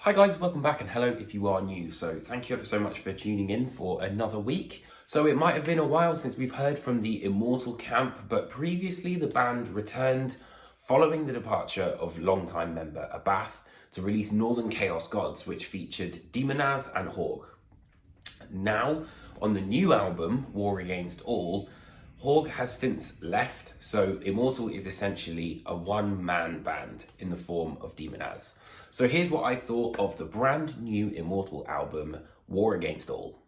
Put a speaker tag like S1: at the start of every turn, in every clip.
S1: Hi guys, welcome back, and hello if you are new. So thank you ever so much for tuning in for another week. So it might have been a while since we've heard from the Immortal camp, but previously the band returned following the departure of longtime member Abath to release Northern Chaos Gods, which featured Demonaz and Hawk. Now, on the new album, War Against All, Hawk has since left, so Immortal is essentially a one-man band in the form of Demonaz. So here's what I thought of the brand new Immortal album, War Against All.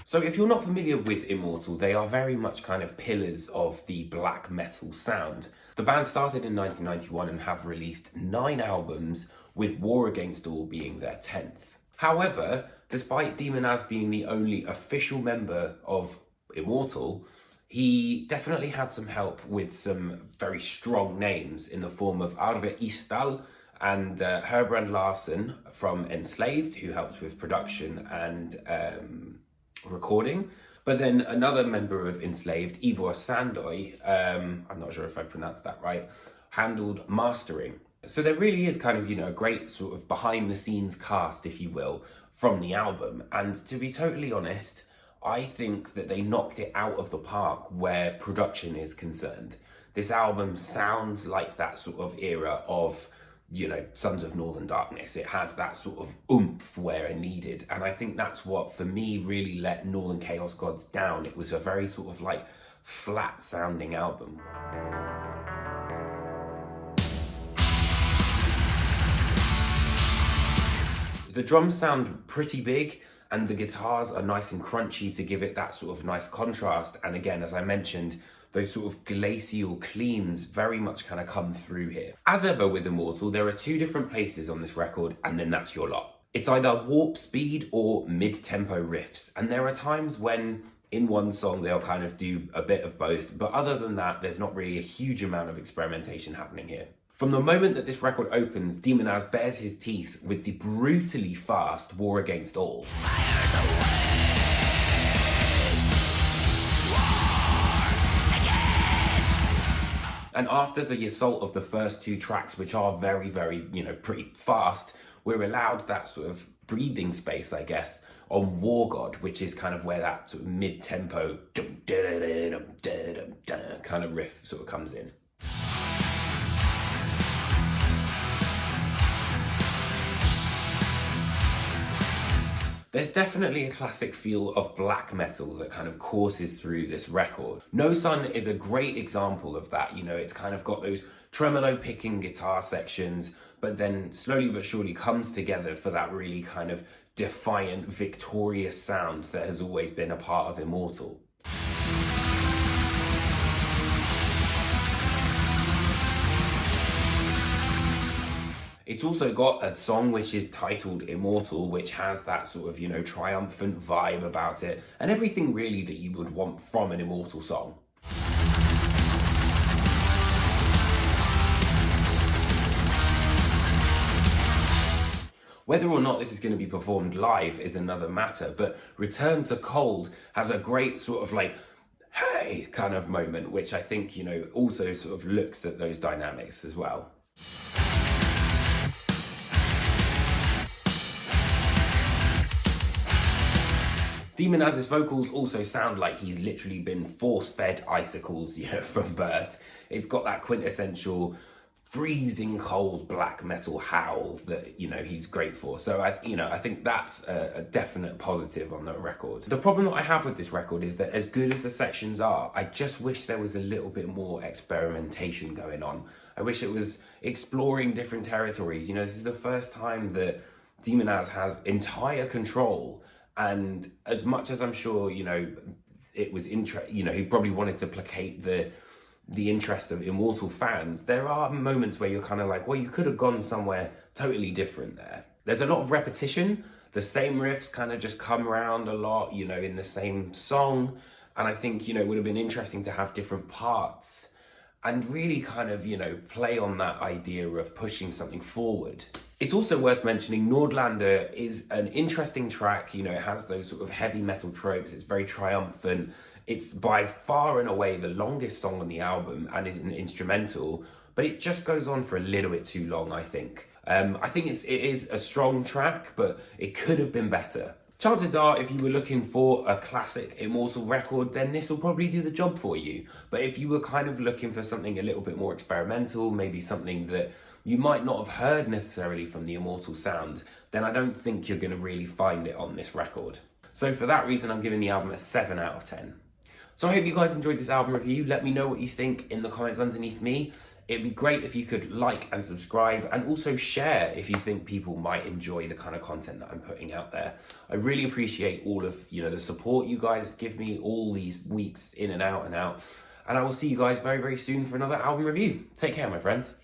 S1: So if you're not familiar with Immortal, they are very much kind of pillars of the black metal sound. The band started in 1991 and have released 9 albums, with War Against All being their 10th. However, despite Demonaz being the only official member of Immortal, he definitely had some help with some very strong names in the form of Arve Istal and Herbrand Larsen from Enslaved, who helped with production and recording. But then another member of Enslaved, Ivor Sandoy, I'm not sure if I pronounced that right, handled mastering. So there really is kind of, a great sort of behind the scenes cast, if you will, from the album. And to be totally honest, I think that they knocked it out of the park where production is concerned. This album sounds like that sort of era of, Sons of Northern Darkness. It has that sort of oomph where needed. And I think that's what, for me, really let Northern Chaos Gods down. It was a very sort of like flat sounding album. The drums sound pretty big and the guitars are nice and crunchy to give it that sort of nice contrast. And again, as I mentioned, those sort of glacial cleans very much kind of come through here. As ever with Immortal, there are 2 different places on this record, and then that's your lot. It's either warp speed or mid-tempo riffs. And there are times when in one song they'll kind of do a bit of both. But other than that, there's not really a huge amount of experimentation happening here. From the moment that this record opens, Demonaz bares his teeth with the brutally fast War Against All. And after the assault of the first 2 tracks, which are very, pretty fast, we're allowed that sort of breathing space, I guess, on War God, which is kind of where that sort of mid-tempo kind of riff sort of comes in. There's definitely a classic feel of black metal that kind of courses through this record. No Sun is a great example of that. It's kind of got those tremolo picking guitar sections, but then slowly but surely comes together for that really kind of defiant, victorious sound that has always been a part of Immortal. It's also got a song which is titled Immortal, which has that sort of, triumphant vibe about it, and everything really that you would want from an Immortal song. Whether or not this is going to be performed live is another matter, but Return to Cold has a great sort of like, hey, kind of moment, which I think, also sort of looks at those dynamics as well. Demonaz's vocals also sound like he's literally been force-fed icicles, from birth. It's got that quintessential freezing cold black metal howl that, he's great for. So I think that's a definite positive on the record. The problem that I have with this record is that as good as the sections are, I just wish there was a little bit more experimentation going on. I wish it was exploring different territories. This is the first time that Demonaz has entire control. And as much as I'm sure, it was he probably wanted to placate the interest of Immortal fans, there are moments where you're kind of like, well, you could have gone somewhere totally different there. There's a lot of repetition. The same riffs kind of just come around a lot, in the same song. And I think, it would have been interesting to have different parts and really kind of, play on that idea of pushing something forward. It's also worth mentioning Nordlander is an interesting track. It has those sort of heavy metal tropes. It's very triumphant. It's by far and away the longest song on the album and is an instrumental, but it just goes on for a little bit too long, I think. I think it is a strong track, but it could have been better. Chances are, if you were looking for a classic Immortal record, then this will probably do the job for you. But if you were kind of looking for something a little bit more experimental, maybe something that you might not have heard necessarily from the Immortal sound, then I don't think you're going to really find it on this record. So for that reason, I'm giving the album a 7 out of 10. So I hope you guys enjoyed this album review. Let me know what you think in the comments underneath me. It'd be great if you could like and subscribe, and also share if you think people might enjoy the kind of content that I'm putting out there. I really appreciate all of the support you guys give me all these weeks in and out. And I will see you guys very, very soon for another album review. Take care, my friends.